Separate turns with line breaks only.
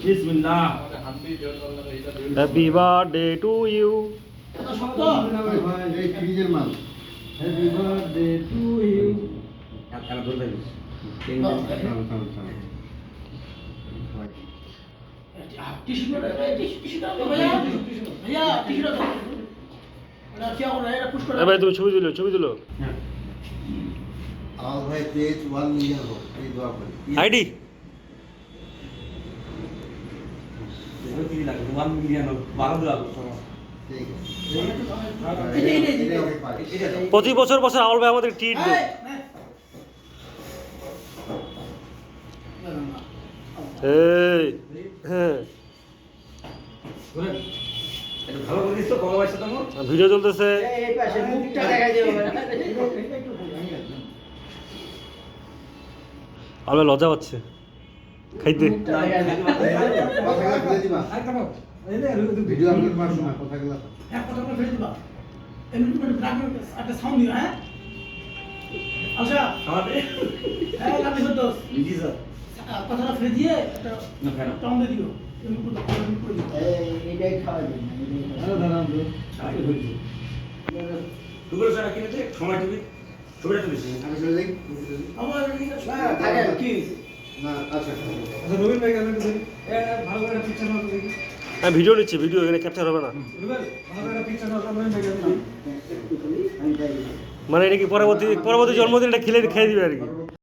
বিসমিল্লাহ।
Happy birthday to you.
Happy birthday to you.
ভাই তুমি ছবি তুলো, ছবি তুলো।
और भाई पेज 1 मिलियन हो ये दुआ करें
আইডি
1 মিলিয়ন 12 লাখ।
ठीक है
প্রতি বছর বছর আউল ভাই আমাদের ট্রিট দেয়। এই হ্যাঁ
এটা ভালো করে দিছ তো কবে পয়সা তোমার?
ভিডিও চলতেছে।
এই পাশে মুখটা দেখাই দিও
আউল ভাই লজ্জা পাচ্ছে খাইতে।
কথাগুলো ফেলে দিবা ভিডিও আপলোড মারছো না কথাগুলো
কথাটা ফেলে দিয়ে একটা
না কেন?
টং দিয়ে দিও এইটাই খাওয়া যায়
দুপুরে সারা কিনেছে সময় টিভি ছবিটা তুলেছি।
আমি চলে যাই
আমার থাকে কি
না আচ্ছা
রবীন্দ্র ভাই গেলেন তো ভালো করে পিকচার নাও দেখি।
আমি ভিডিও নিচ্ছি, ভিডিও এখানে ক্যাপচার হবে না।
ভালো করে পিকচার নাও রবীন্দ্র ভাই গেলেন।
মানে এটা কি পরবর্তী জন্মদিন এটা খেয়ে দিবে আর কি।